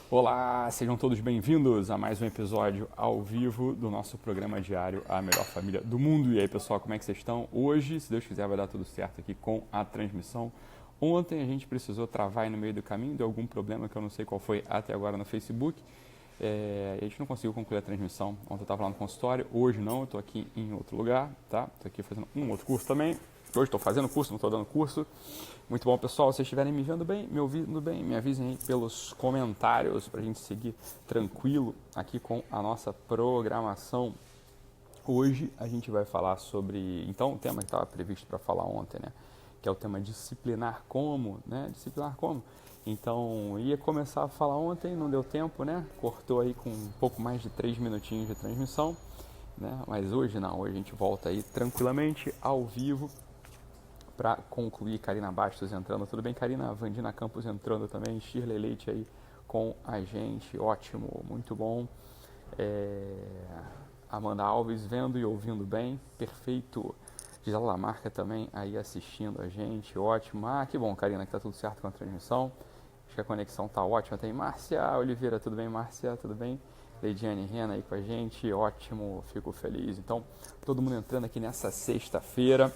Olá, sejam todos bem-vindos a mais um episódio ao vivo do nosso programa diário A Melhor Família do Mundo. E aí, pessoal, como é que vocês estão? Hoje, se Deus quiser, vai dar tudo certo aqui com a transmissão. Ontem a gente precisou travar aí no meio do caminho, deu algum problema que eu não sei qual foi até agora no Facebook. A gente não conseguiu concluir a transmissão. Ontem eu estava lá no consultório, hoje não, eu estou aqui em outro lugar, tá? Estou aqui fazendo um outro curso também. Hoje estou fazendo curso, não estou dando curso. Muito bom, pessoal. Se vocês estiverem me vendo bem, me ouvindo bem, me avisem aí pelos comentários para a gente seguir tranquilo aqui com a nossa programação. Hoje a gente vai falar sobre, então, o tema que estava previsto para falar ontem, né? Que é o tema disciplinar como, né? Disciplinar como. Então, ia começar a falar ontem, não deu tempo, né? Cortou aí com um pouco mais de 3 minutinhos de transmissão, né? Mas hoje não, hoje a gente volta aí tranquilamente, ao vivo, para concluir. Karina Bastos entrando, tudo bem, Karina? Vandina Campos entrando também, Shirley Leite aí com a gente, ótimo, muito bom. Amanda Alves vendo e ouvindo bem, perfeito. Gisela Lamarca também aí assistindo a gente, ótimo. Ah, que bom, Karina, que tá tudo certo com a transmissão. Acho que a conexão tá ótima. Tem Márcia Oliveira, tudo bem, Márcia? Tudo bem? Leidiane Rena aí com a gente, ótimo, fico feliz. Então, todo mundo entrando aqui nessa sexta-feira.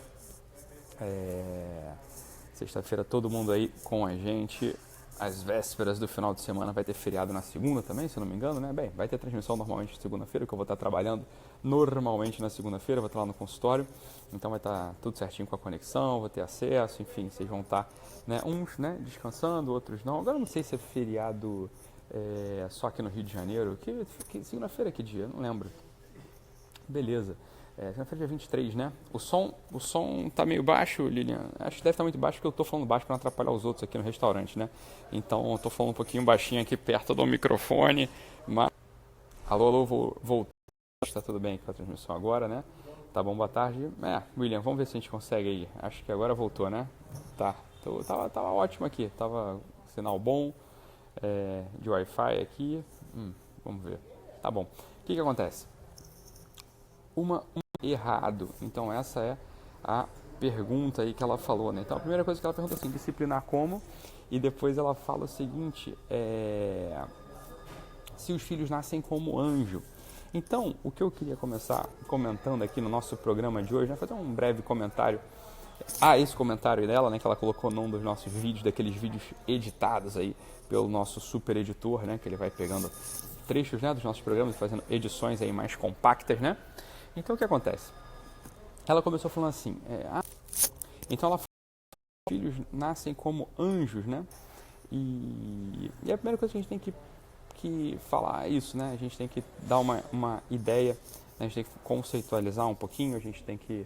Sexta-feira todo mundo aí com a gente. Às vésperas do final de semana vai ter feriado na segunda também, se eu não me engano, né? Bem, vai ter transmissão normalmente na segunda-feira, que eu vou estar trabalhando normalmente na segunda-feira, vou estar lá no consultório. Então vai estar tudo certinho com a conexão, vou ter acesso, enfim, vocês vão estar, né, uns, né, descansando, outros não. Agora eu não sei se é feriado só aqui no Rio de Janeiro. Que segunda-feira, que dia? Não lembro. Beleza. Segunda-feira, dia 23, né? O som tá meio baixo, Lilian. Acho que deve estar muito baixo porque eu tô falando baixo para não atrapalhar os outros aqui no restaurante, né? Então eu tô falando um pouquinho baixinho aqui perto do microfone. Mas... Alô, alô, voltou. Está tudo bem com a transmissão agora, né? Tá bom, boa tarde. William, vamos ver se a gente consegue aí. Acho que agora voltou, né? Tá. Tava ótimo aqui. Tava sinal bom de Wi-Fi aqui. Vamos ver. Tá bom. O que acontece? Um errado. Então essa é a pergunta aí que ela falou, né? Então a primeira coisa que ela pergunta é assim, disciplinar como? E depois ela fala o seguinte, se os filhos nascem como anjo. Então, o que eu queria começar comentando aqui no nosso programa de hoje, né? Fazer um breve comentário esse comentário dela, né, que ela colocou num dos nossos vídeos, daqueles vídeos editados aí pelo nosso super editor, né, que ele vai pegando trechos, né, dos nossos programas e fazendo edições aí mais compactas, né? Então o que acontece? Ela começou falando assim, então ela falou que os filhos nascem como anjos, né? E a primeira coisa que a gente tem que falar é isso, né? A gente tem que dar uma ideia, né? A gente tem que conceitualizar um pouquinho, a gente tem que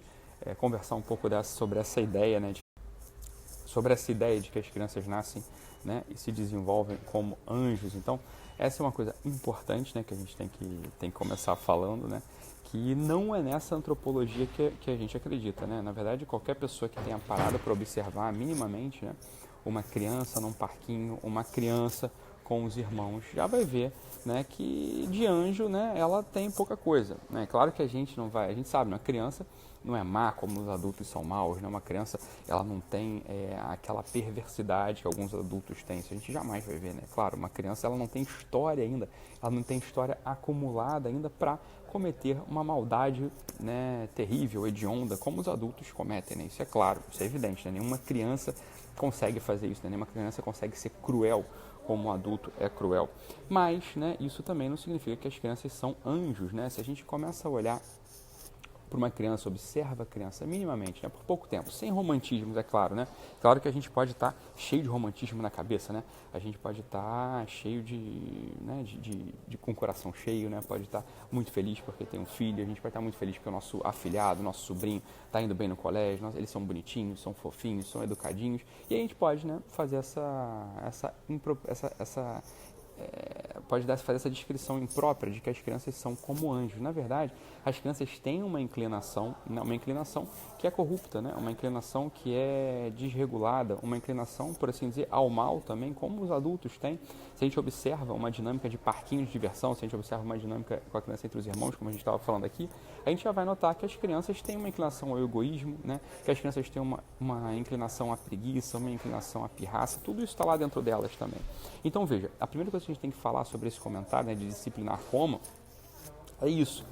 conversar um pouco sobre essa ideia, né? Sobre essa ideia de que as crianças nascem, né, e se desenvolvem como anjos. Então, essa é uma coisa importante, né, que a gente tem que começar falando, né, que não é nessa antropologia que a gente acredita, né? Na verdade, qualquer pessoa que tenha parado para observar minimamente, né, uma criança num parquinho, uma criança com os irmãos, já vai ver, né, que de anjo, né, ela tem pouca coisa, né? Claro que a gente não vai, a gente sabe, uma criança não é má como os adultos são maus, né? Uma criança, ela não tem aquela perversidade que alguns adultos têm, isso a gente jamais vai ver, né? Claro, uma criança, ela não tem história ainda, ela não tem história acumulada ainda para cometer uma maldade, né, terrível, hedionda, como os adultos cometem, né? Isso é claro, isso é evidente, né? Nenhuma criança consegue fazer isso, né? Nenhuma criança consegue ser cruel como um adulto é cruel. Mas, né, isso também não significa que as crianças são anjos, né? Se a gente começa a olhar para uma criança, observa a criança minimamente, né, por pouco tempo, sem romantismos, é claro, né? Claro que a gente pode estar cheio de romantismo na cabeça, né? A gente pode estar cheio né, com o coração cheio, né? Pode estar muito feliz porque tem um filho, a gente pode estar muito feliz porque o nosso afilhado, nosso sobrinho está indo bem no colégio, eles são bonitinhos, são fofinhos, são educadinhos, e a gente pode, né, fazer fazer essa descrição imprópria de que as crianças são como anjos. Na verdade, as crianças têm uma inclinação que é corrupta, né? Uma inclinação que é desregulada, uma inclinação, por assim dizer, ao mal também, como os adultos têm. Se a gente observa uma dinâmica de parquinho de diversão, se a gente observa uma dinâmica com a criança entre os irmãos, como a gente estava falando aqui, a gente já vai notar que as crianças têm uma inclinação ao egoísmo, né? Que as crianças têm uma inclinação à preguiça, uma inclinação à pirraça, tudo isso está lá dentro delas também. Então veja, a primeira coisa que a gente tem que falar sobre esse comentário, né, de disciplinar como, é isso,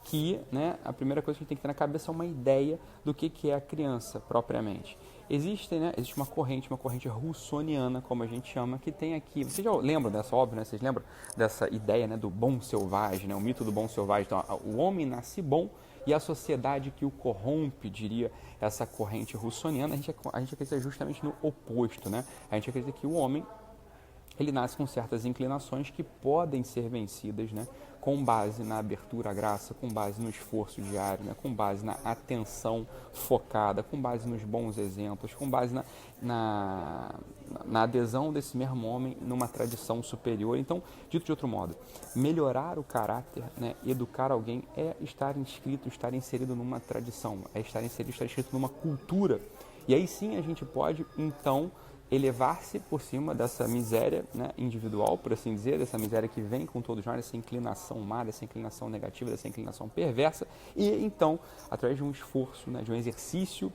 que, né, a primeira coisa que a gente tem que ter na cabeça é uma ideia do que é a criança propriamente. Existe uma corrente russoniana, como a gente chama, que tem aqui. Vocês já lembram dessa, óbvio, né? Vocês lembram dessa ideia, né, do bom selvagem, né? O mito do bom selvagem. Então, o homem nasce bom e a sociedade que o corrompe, diria essa corrente russoniana. A gente acredita justamente no oposto, né? A gente acredita que o homem, ele nasce com certas inclinações que podem ser vencidas, né, com base na abertura à graça, com base no esforço diário, né, com base na atenção focada, com base nos bons exemplos, com base na adesão desse mesmo homem numa tradição superior. Então, dito de outro modo, melhorar o caráter, né, educar alguém é estar inserido numa tradição, é estar inscrito numa cultura. E aí sim a gente pode, então, elevar-se por cima dessa miséria, né, individual, por assim dizer, dessa miséria que vem com todos nós, dessa inclinação má, dessa inclinação negativa, dessa inclinação perversa, e então, através de um esforço, né, de um exercício,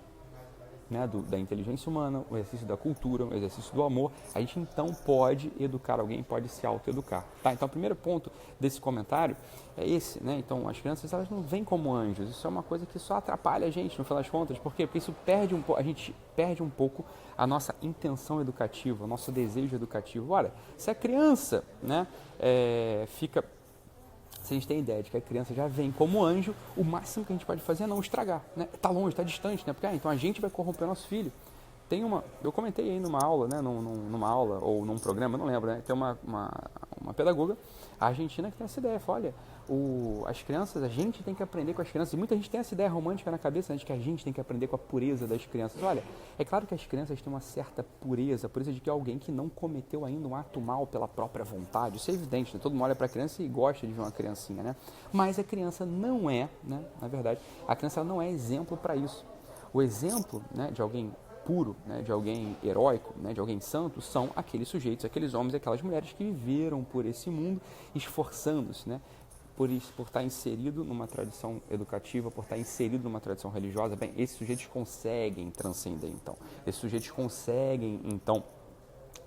né, da inteligência humana, o exercício da cultura, o exercício do amor, a gente então pode educar alguém, pode se autoeducar. Tá? Então, o primeiro ponto desse comentário é esse, né? Então, as crianças, elas não vêm como anjos, isso é uma coisa que só atrapalha a gente, no final das contas. Por quê? Porque isso a gente perde um pouco a nossa intenção educativa, o nosso desejo educativo. Olha, se a criança, né, fica... Se a gente tem ideia de que a criança já vem como anjo, o máximo que a gente pode fazer é não estragar, né? Tá longe, está distante, né? Porque então a gente vai corromper nosso filho. Eu comentei aí numa aula, né? Numa aula ou num programa, não lembro, né? Tem uma pedagoga argentina que tem essa ideia, fala, olha, as crianças, a gente tem que aprender com as crianças. E muita gente tem essa ideia romântica na cabeça, né, de que a gente tem que aprender com a pureza das crianças. Olha, é claro que as crianças têm uma certa pureza de que é alguém que não cometeu ainda um ato mal pela própria vontade. Isso é evidente, né? Todo mundo olha para a criança e gosta de ver uma criancinha, né? Mas a criança não é, né? Na verdade, a criança não é exemplo para isso. O exemplo, né, de alguém puro, né, de alguém heróico, né, de alguém santo, são aqueles sujeitos, aqueles homens e aquelas mulheres que viveram por esse mundo esforçando-se, né, por estar inserido numa tradição educativa, por estar inserido numa tradição religiosa. Bem, esses sujeitos conseguem transcender, então. Esses sujeitos conseguem, então,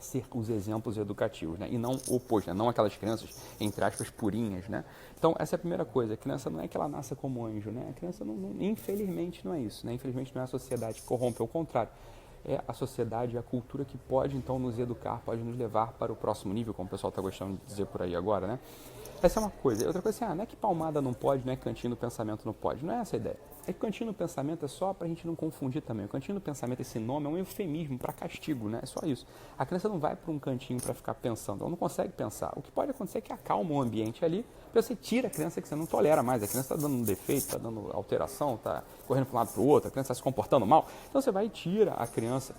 ser os exemplos educativos, né? E não o oposto, né? Não aquelas crianças, entre aspas, purinhas, né? Então, essa é a primeira coisa. A criança não é que ela nasça como anjo, né? A criança, infelizmente, não é isso, né? Infelizmente, não é a sociedade que corrompe, ao contrário. É a sociedade e a cultura que pode, então, nos educar, pode nos levar para o próximo nível, como o pessoal está gostando de dizer por aí agora, né? Essa é uma coisa. Outra coisa assim, não é que palmada não pode, não é cantinho do pensamento não pode. Não é essa a ideia. É que cantinho do pensamento é só para a gente não confundir também. O cantinho do pensamento, esse nome, é um eufemismo para castigo, né? É só isso. A criança não vai para um cantinho para ficar pensando, ela não consegue pensar. O que pode acontecer é que acalma o ambiente ali, você tira a criança que você não tolera mais. A criança está dando um defeito, está dando alteração, está correndo para um lado para o outro, a criança está se comportando mal. Então você vai e tira a criança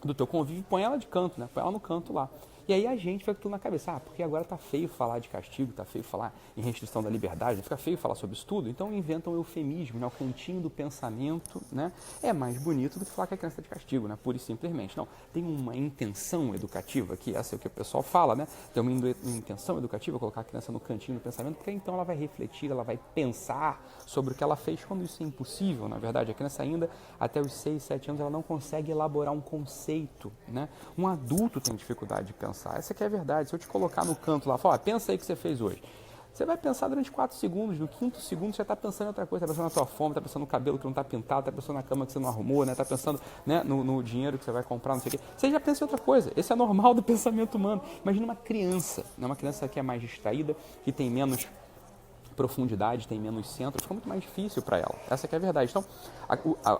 do teu convívio e põe ela de canto, né? Põe ela no canto lá. E aí a gente fica com tudo na cabeça, porque agora tá feio falar de castigo, tá feio falar em restrição da liberdade, fica feio falar sobre isso tudo, então inventam um eufemismo, né? O cantinho do pensamento, né? É mais bonito do que falar que a criança está de castigo, né? Pura e simplesmente. Não, tem uma intenção educativa, que essa é o que o pessoal fala, né? Tem uma intenção educativa, colocar a criança no cantinho do pensamento, porque então ela vai refletir, ela vai pensar sobre o que ela fez, quando isso é impossível, na verdade. A criança ainda, até os 6, 7 anos, ela não consegue elaborar um conceito, né? Um adulto tem dificuldade de pensar. Essa que é a verdade. Se eu te colocar no canto lá, fala, pensa aí o que você fez hoje. Você vai pensar durante 4 segundos, no 5º segundo você já está pensando em outra coisa, está pensando na tua fome, está pensando no cabelo que não está pintado, está pensando na cama que você não arrumou, né? Está pensando, né, no dinheiro que você vai comprar, não sei o quê. Você já pensa em outra coisa. Esse é normal do pensamento humano. Imagina uma criança, né? Uma criança que é mais distraída, que tem menos profundidade, tem menos centro, fica muito mais difícil para ela. Essa que é a verdade. Então,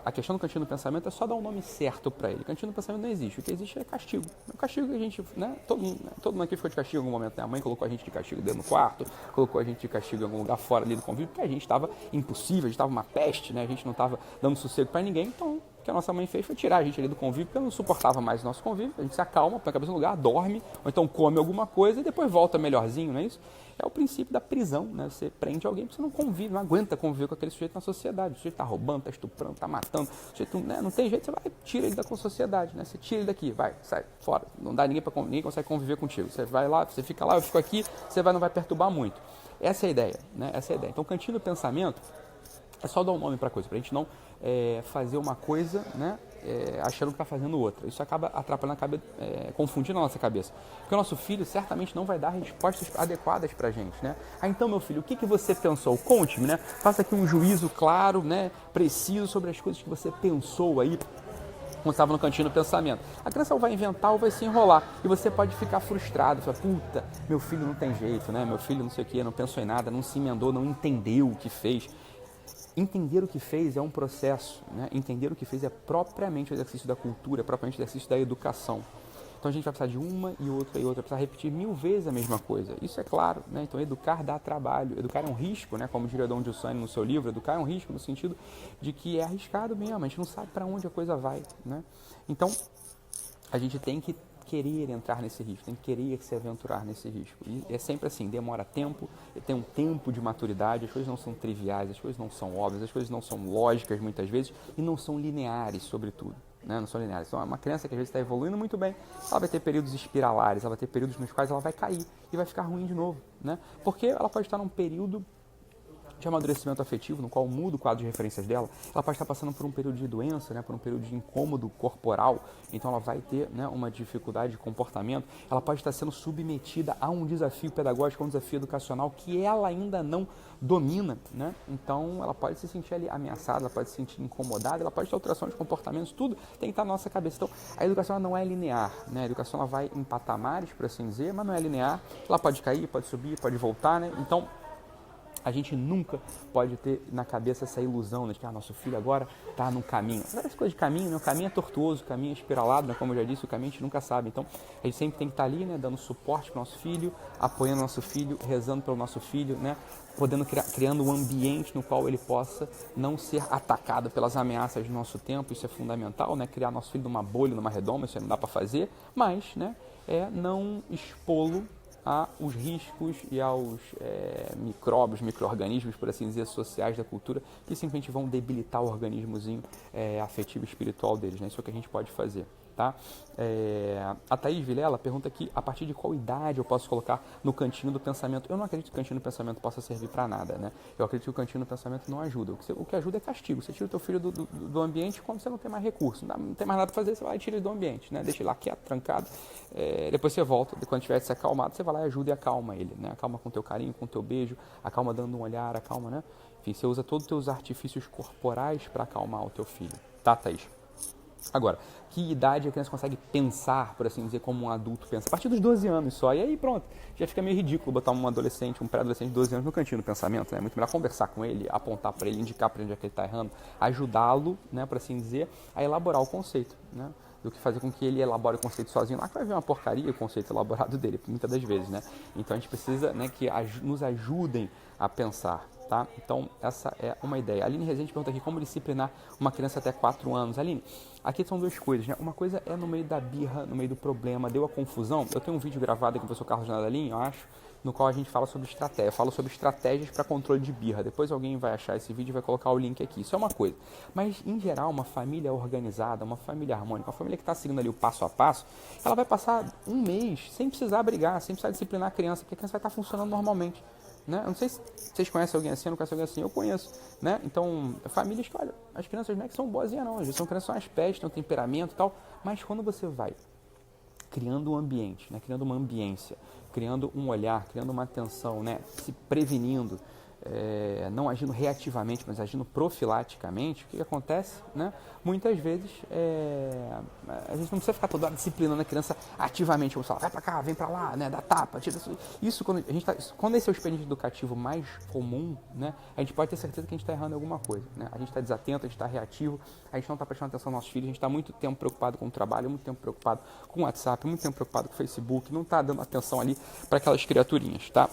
a questão do cantinho do pensamento é só dar um nome certo para ele. Cantinho do pensamento não existe. O que existe é castigo. O castigo que a gente, né? Todo mundo aqui ficou de castigo em algum momento. Né? A mãe colocou a gente de castigo dentro do quarto, colocou a gente de castigo em algum lugar fora ali do convívio, porque a gente estava impossível, a gente estava uma peste, né? A gente não estava dando sossego para ninguém. Então, que a nossa mãe fez foi tirar a gente ali do convívio, porque eu não suportava mais o nosso convívio. A gente se acalma, põe a cabeça no lugar, dorme, ou então come alguma coisa e depois volta melhorzinho, não é isso? É o princípio da prisão, né? Você prende alguém porque você não convive, não aguenta conviver com aquele sujeito na sociedade. O sujeito está roubando, está estuprando, está matando. O sujeito, né? Não tem jeito, você vai, tira ele da sociedade, né? Você tira ele daqui, vai, sai, fora. Não dá ninguém consegue conviver contigo. Você vai lá, você fica lá, eu fico aqui, você não vai perturbar muito. Essa é a ideia, né? Essa é a ideia. Então, cantinho do pensamento é só dar um nome para a coisa, para a gente não fazer uma coisa, né, achando que está fazendo outra. Isso acaba atrapalhando, confundindo a nossa cabeça. Porque o nosso filho certamente não vai dar respostas adequadas para a gente, né? Então, meu filho, o que você pensou? Conte-me, né? Faça aqui um juízo claro, né, preciso sobre as coisas que você pensou aí quando estava no cantinho do pensamento. A criança ou vai inventar ou vai se enrolar. E você pode ficar frustrado. Fala, puta, meu filho não tem jeito, né? Meu filho não sei o que, não pensou em nada, não se emendou, não entendeu o que fez. Entender o que fez é um processo, né? Entender o que fez é propriamente o exercício da cultura, propriamente o exercício da educação. Então a gente vai precisar de uma e outra, vai precisar repetir 1000 vezes a mesma coisa. Isso é claro, né? Então educar dá trabalho, educar é um risco, né? Como diria Dom Giussani no seu livro, educar é um risco no sentido de que é arriscado mesmo, a gente não sabe para onde a coisa vai, né? Então a gente tem que querer entrar nesse risco, tem que querer se aventurar nesse risco. E é sempre assim, demora tempo, tem um tempo de maturidade, as coisas não são triviais, as coisas não são óbvias, as coisas não são lógicas muitas vezes e não são lineares, sobretudo. Né? Não são lineares. Então, uma criança que às vezes está evoluindo muito bem, ela vai ter períodos espiralares, ela vai ter períodos nos quais ela vai cair e vai ficar ruim de novo. Né? Porque ela pode estar num período de amadurecimento afetivo, no qual muda o quadro de referências dela, ela pode estar passando por um período de doença, né, por um período de incômodo corporal, então ela vai ter, né, uma dificuldade de comportamento, ela pode estar sendo submetida a um desafio pedagógico, a um desafio educacional que ela ainda não domina, né? Então ela pode se sentir ali ameaçada, ela pode se sentir incomodada, ela pode ter alteração de comportamentos, tudo tem que estar na nossa cabeça. Então a educação não é linear, né? A educação ela vai em patamares, por assim dizer, mas não é linear, ela pode cair, pode subir, pode voltar, né? Então a gente nunca pode ter na cabeça essa ilusão, né, de que nosso filho agora está no caminho. Essa coisa de caminho, né? O caminho é tortuoso, o caminho é espiralado, né? Como eu já disse, o caminho a gente nunca sabe. Então, a gente sempre tem que estar ali, né, dando suporte para o nosso filho, apoiando o nosso filho, rezando pelo nosso filho, né, criando um ambiente no qual ele possa não ser atacado pelas ameaças do nosso tempo. Isso é fundamental, né? Criar nosso filho numa bolha, numa redoma, isso não dá para fazer, mas, né, não expô-lo aos riscos e aos micróbios, micro-organismos, por assim dizer, sociais da cultura, que simplesmente vão debilitar o organismozinho afetivo e espiritual deles, né? Isso é o que a gente pode fazer. Tá? A Thaís Vilela pergunta aqui, a partir de qual idade eu posso colocar no cantinho do pensamento? Eu não acredito que o cantinho do pensamento possa servir para nada, né? Eu acredito que o cantinho do pensamento não ajuda. O que ajuda é castigo. Você tira o teu filho do ambiente quando você não tem mais recurso, não tem mais nada para fazer, você vai e tira ele do ambiente, né? Deixa ele lá quieto, trancado, depois você volta, quando tiver se acalmado, você vai lá e ajuda e acalma ele, né? Acalma com o teu carinho, com o teu beijo, acalma dando um olhar, acalma, né? Enfim, você usa todos os teus artifícios corporais para acalmar o teu filho, tá, Thaís? Agora, que idade a criança consegue pensar, por assim dizer, como um adulto pensa? A partir dos 12 anos só, e aí pronto, já fica meio ridículo botar um adolescente, um pré-adolescente de 12 anos no cantinho do pensamento, né? É muito melhor conversar com ele, apontar para ele, indicar para ele onde é que ele está errando, ajudá-lo, né, por assim dizer, a elaborar o conceito, né? Do que fazer com que ele elabore o conceito sozinho lá, que vai ver uma porcaria o conceito elaborado dele, muitas das vezes, né? Então a gente precisa, né, que nos ajudem a pensar. Tá? Então, essa é uma ideia. A Aline Rezende pergunta aqui como disciplinar uma criança até 4 anos. Aline, aqui são duas coisas, né? Uma coisa é no meio da birra, no meio do problema, deu a confusão. Eu tenho um vídeo gravado aqui com o professor Carlos Nadalim, eu acho, no qual a gente fala sobre estratégia. Eu falo sobre estratégias para controle de birra. Depois alguém vai achar esse vídeo e vai colocar o link aqui. Isso é uma coisa. Mas, em geral, uma família organizada, uma família harmônica, uma família que está seguindo ali o passo a passo, ela vai passar um mês sem precisar brigar, sem precisar disciplinar a criança, porque a criança vai estar funcionando normalmente. Né? Eu não sei se vocês conhecem alguém assim, eu não conheço alguém assim, eu conheço, né? Então, famílias que, olha, as crianças não é que são boazinhas não, eles são crianças, são as pés, têm um temperamento e tal, mas quando você vai criando um ambiente, né? Criando uma ambiência, criando um olhar, criando uma atenção, né? Se prevenindo, não agindo reativamente, mas agindo profilaticamente, o que acontece, né? Muitas vezes, a gente não precisa ficar toda hora disciplinando a criança ativamente, como falar, vai pra cá, vem pra lá, né? Dá tapa, tira isso. Quando esse é o expediente educativo mais comum, né? A gente pode ter certeza que a gente está errando em alguma coisa, né? A gente está desatento, a gente está reativo, a gente não está prestando atenção nos nossos filhos, a gente está muito tempo preocupado com o trabalho, muito tempo preocupado com o WhatsApp, muito tempo preocupado com o Facebook, não está dando atenção ali para aquelas criaturinhas, tá?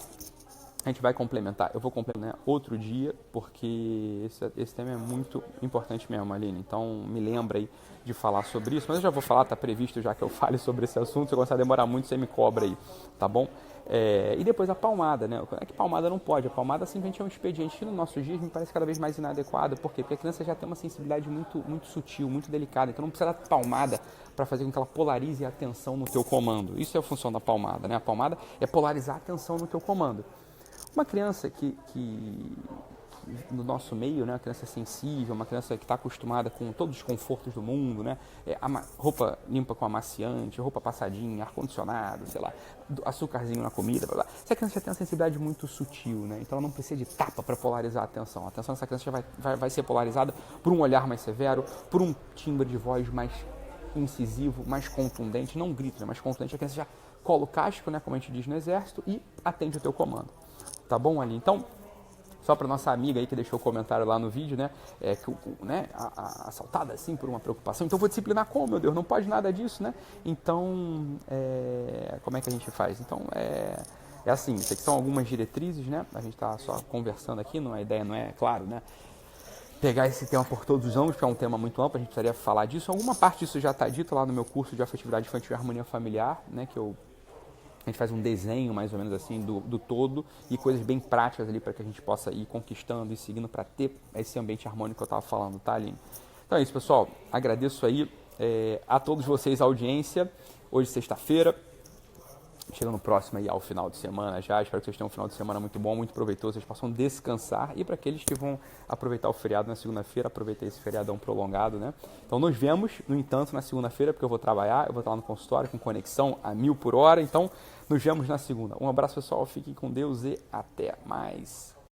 A gente vai complementar, eu vou complementar outro dia, porque esse tema é muito importante mesmo, Aline. Então, me lembra aí de falar sobre isso. Mas eu já vou falar, tá previsto já que eu fale sobre esse assunto. Se eu começar a demorar muito, você me cobra aí, tá bom? E depois a palmada, né? É que palmada não pode. A palmada simplesmente é um expediente que nos nossos dias me parece cada vez mais inadequado. Por quê? Porque a criança já tem uma sensibilidade muito sutil, muito delicada. Então não precisa dar palmada para fazer com que ela polarize a atenção no teu comando. Isso é a função da palmada, né? A palmada é polarizar a atenção no teu comando. Uma criança que no nosso meio, né, uma criança sensível, uma criança que está acostumada com todos os confortos do mundo, né, roupa limpa com amaciante, roupa passadinha, ar-condicionado, sei lá, açúcarzinho na comida, blá, blá. Essa criança já tem uma sensibilidade muito sutil, né, então ela não precisa de tapa para polarizar a atenção. A atenção dessa criança já vai ser polarizada por um olhar mais severo, por um timbre de voz mais incisivo, mais contundente, não grito, né, mais contundente. A criança já cola o casco, né, como a gente diz no exército, e atende o teu comando. Tá bom, Ali? Então, só para nossa amiga aí que deixou o comentário lá no vídeo, né, assaltada assim por uma preocupação. Então, vou disciplinar como, meu Deus? Não pode nada disso, né? Então, como é que a gente faz? Então, é assim, isso aqui são algumas diretrizes, né? A gente está só conversando aqui, a ideia não é, claro, né, pegar esse tema por todos os ângulos, porque é um tema muito amplo, a gente precisaria falar disso. Alguma parte disso já está dito lá no meu curso de afetividade infantil e harmonia familiar, né, que a gente faz um desenho mais ou menos assim do todo e coisas bem práticas ali para que a gente possa ir conquistando e seguindo para ter esse ambiente harmônico que eu estava falando, tá, Aline? Então é isso, pessoal. Agradeço aí a todos vocês a audiência. Hoje, sexta-feira, chegando próximo aí ao final de semana já. Espero que vocês tenham um final de semana muito bom, muito proveitoso. Vocês possam descansar. E para aqueles que vão aproveitar o feriado na segunda-feira, aproveitar esse feriadão prolongado, né? Então nos vemos, no entanto, na segunda-feira, porque eu vou trabalhar, eu vou estar lá no consultório com conexão a 1000 por hora. Então nos vemos na segunda. Um abraço, pessoal. Fiquem com Deus e até mais.